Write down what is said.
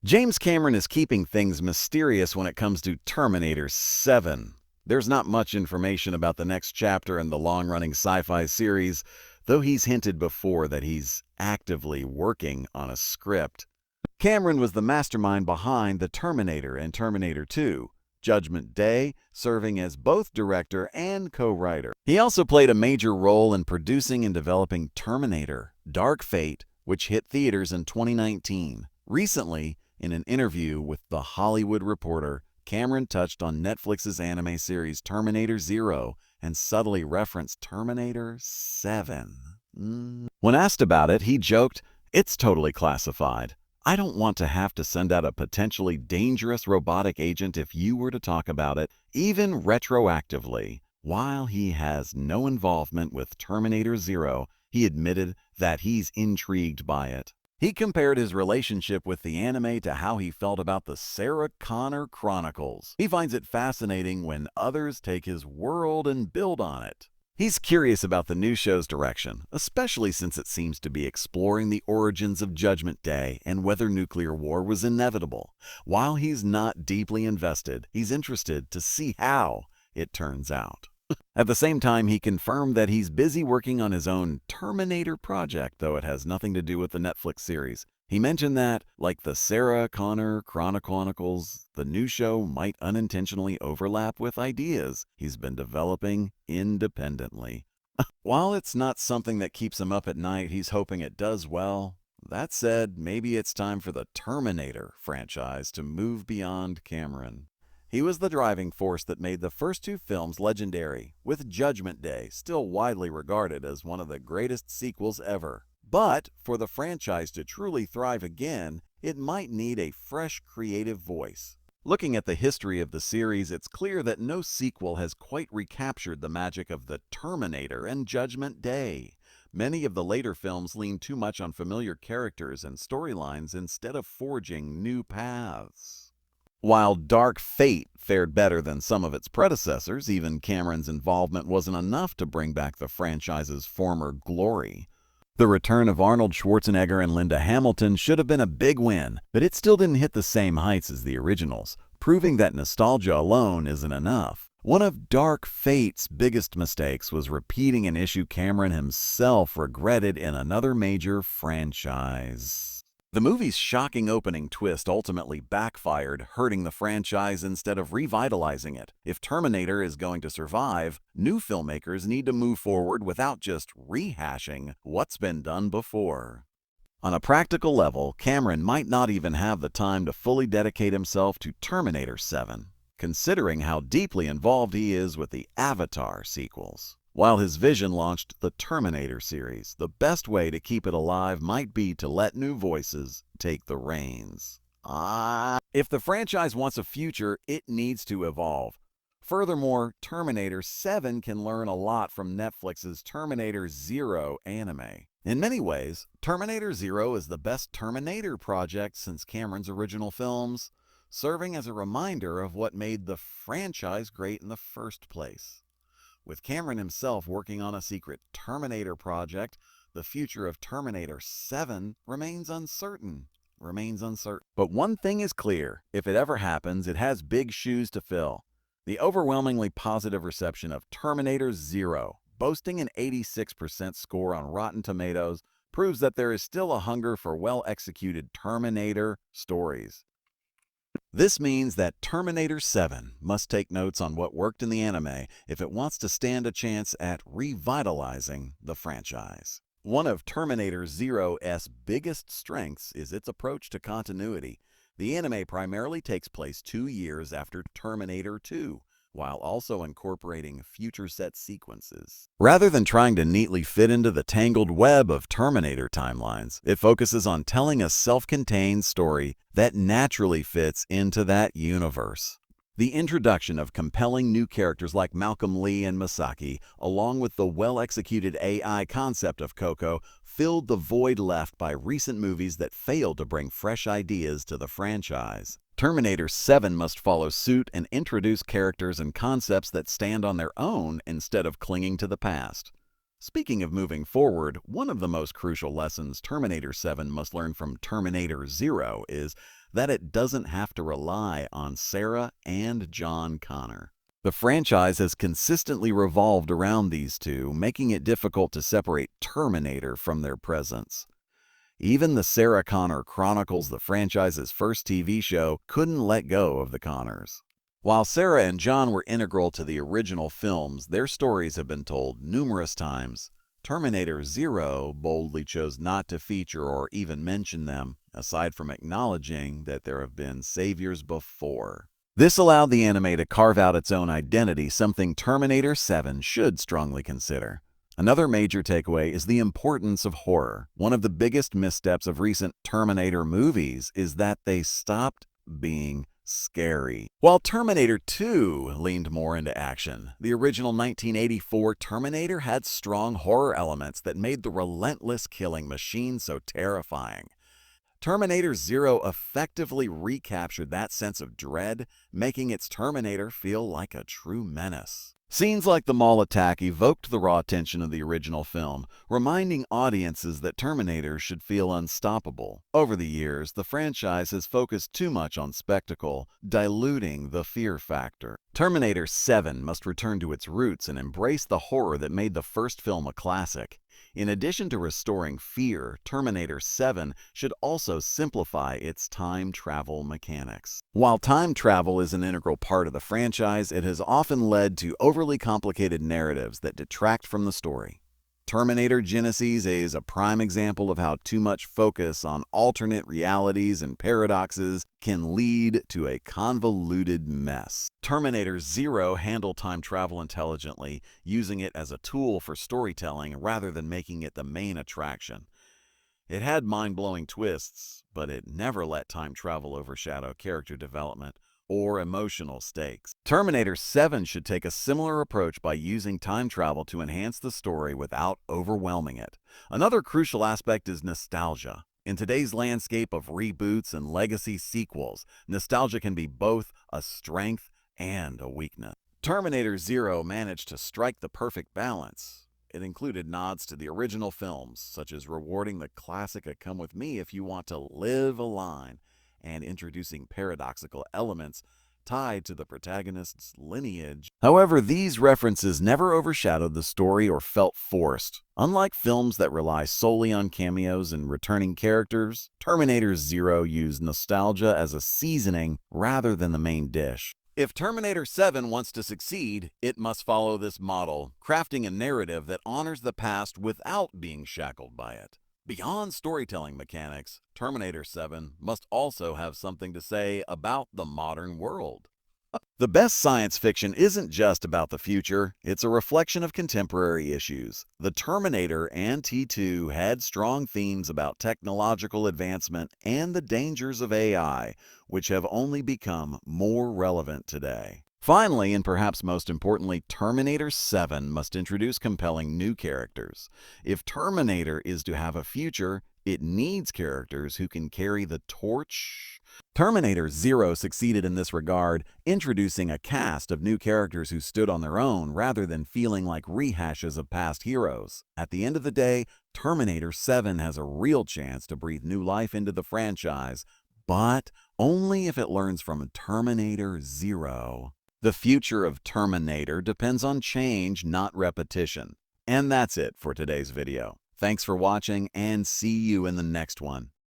James Cameron is keeping things mysterious when it comes to Terminator 7. There's not much information about the next chapter in the long-running sci-fi series, though he's hinted before that he's actively working on a script. Cameron was the mastermind behind The Terminator and Terminator 2, Judgment Day, serving as both director and co-writer. He also played a major role in producing and developing Terminator: Dark Fate, which hit theaters in 2019. Recently, in an interview with The Hollywood Reporter, Cameron touched on Netflix's anime series Terminator Zero and subtly referenced Terminator 7. When asked about it, he joked, "It's totally classified. I don't want to have to send out a potentially dangerous robotic agent if you were to talk about it, even retroactively." While he has no involvement with Terminator Zero, he admitted that he's intrigued by it. He compared his relationship with the anime to how he felt about the Sarah Connor Chronicles. He finds it fascinating when others take his world and build on it. He's curious about the new show's direction, especially since it seems to be exploring the origins of Judgment Day and whether nuclear war was inevitable. While he's not deeply invested, he's interested to see how it turns out. At the same time, he confirmed that he's busy working on his own Terminator project, though it has nothing to do with the Netflix series. He mentioned that, like the Sarah Connor Chronicles, the new show might unintentionally overlap with ideas he's been developing independently. While it's not something that keeps him up at night, he's hoping it does well. That said, maybe it's time for the Terminator franchise to move beyond Cameron. He was the driving force that made the first two films legendary, with Judgment Day still widely regarded as one of the greatest sequels ever. But for the franchise to truly thrive again, it might need a fresh creative voice. Looking at the history of the series, it's clear that no sequel has quite recaptured the magic of the Terminator and Judgment Day. Many of the later films lean too much on familiar characters and storylines instead of forging new paths. While Dark Fate fared better than some of its predecessors, even Cameron's involvement wasn't enough to bring back the franchise's former glory. The return of Arnold Schwarzenegger and Linda Hamilton should have been a big win, but it still didn't hit the same heights as the originals, proving that nostalgia alone isn't enough. One of Dark Fate's biggest mistakes was repeating an issue Cameron himself regretted in another major franchise. The movie's shocking opening twist ultimately backfired, hurting the franchise instead of revitalizing it. If Terminator is going to survive, new filmmakers need to move forward without just rehashing what's been done before. On a practical level, Cameron might not even have the time to fully dedicate himself to Terminator 7, considering how deeply involved he is with the Avatar sequels. While his vision launched the Terminator series, the best way to keep it alive might be to let new voices take the reins. If the franchise wants a future, it needs to evolve. Furthermore, Terminator 7 can learn a lot from Netflix's Terminator Zero anime. In many ways, Terminator Zero is the best Terminator project since Cameron's original films, serving as a reminder of what made the franchise great in the first place. With Cameron himself working on a secret Terminator project, the future of Terminator 7 remains uncertain. But one thing is clear: if it ever happens, it has big shoes to fill. The overwhelmingly positive reception of Terminator Zero, boasting an 86% score on Rotten Tomatoes, proves that there is still a hunger for well-executed Terminator stories. This means that Terminator 7 must take notes on what worked in the anime if it wants to stand a chance at revitalizing the franchise. One of Terminator Zero's biggest strengths is its approach to continuity. The anime primarily takes place 2 years after Terminator 2, while also incorporating future set sequences. Rather than trying to neatly fit into the tangled web of Terminator timelines, it focuses on telling a self-contained story that naturally fits into that universe. The introduction of compelling new characters like Malcolm Lee and Misaki, along with the well-executed AI concept of Coco, filled the void left by recent movies that failed to bring fresh ideas to the franchise. Terminator 7 must follow suit and introduce characters and concepts that stand on their own instead of clinging to the past. Speaking of moving forward, one of the most crucial lessons Terminator 7 must learn from Terminator Zero is that it doesn't have to rely on Sarah and John Connor. The franchise has consistently revolved around these two, making it difficult to separate Terminator from their presence. Even the Sarah Connor Chronicles, the franchise's first TV show, couldn't let go of the Connors. While Sarah and John were integral to the original films, their stories have been told numerous times. Terminator Zero boldly chose not to feature or even mention them, aside from acknowledging that there have been saviors before. This allowed the anime to carve out its own identity, something Terminator 7 should strongly consider. Another major takeaway is the importance of horror. One of the biggest missteps of recent Terminator movies is that they stopped being scary. While Terminator 2 leaned more into action, the original 1984 Terminator had strong horror elements that made the relentless killing machine so terrifying. Terminator Zero effectively recaptured that sense of dread, making its Terminator feel like a true menace. Scenes like the mall attack evoked the raw tension of the original film, reminding audiences that Terminator should feel unstoppable. Over the years, the franchise has focused too much on spectacle, diluting the fear factor. Terminator 7 must return to its roots and embrace the horror that made the first film a classic. In addition to restoring fear, Terminator 7 should also simplify its time travel mechanics. While time travel is an integral part of the franchise, it has often led to overly complicated narratives that detract from the story. Terminator Genisys is a prime example of how too much focus on alternate realities and paradoxes can lead to a convoluted mess. Terminator Zero handled time travel intelligently, using it as a tool for storytelling rather than making it the main attraction. It had mind-blowing twists, but it never let time travel overshadow character development or emotional stakes. Terminator 7 should take a similar approach by using time travel to enhance the story without overwhelming it. Another crucial aspect is nostalgia. In today's landscape of reboots and legacy sequels, nostalgia can be both a strength and a weakness. Terminator Zero managed to strike the perfect balance. It included nods to the original films, such as rewarding the classic "Come with me if you want to live" a line, and introducing paradoxical elements tied to the protagonist's lineage. However, these references never overshadowed the story or felt forced. Unlike films that rely solely on cameos and returning characters, Terminator Zero used nostalgia as a seasoning rather than the main dish. If Terminator 7 wants to succeed, it must follow this model, crafting a narrative that honors the past without being shackled by it. Beyond storytelling mechanics, Terminator 7 must also have something to say about the modern world. The best science fiction isn't just about the future, it's a reflection of contemporary issues. The Terminator and T2 had strong themes about technological advancement and the dangers of AI, which have only become more relevant today. Finally, and perhaps most importantly, Terminator 7 must introduce compelling new characters. If Terminator is to have a future, it needs characters who can carry the torch. Terminator Zero succeeded in this regard, introducing a cast of new characters who stood on their own rather than feeling like rehashes of past heroes. At the end of the day, Terminator 7 has a real chance to breathe new life into the franchise, but only if it learns from Terminator Zero. The future of Terminator depends on change, not repetition. And that's it for today's video. Thanks for watching, and see you in the next one.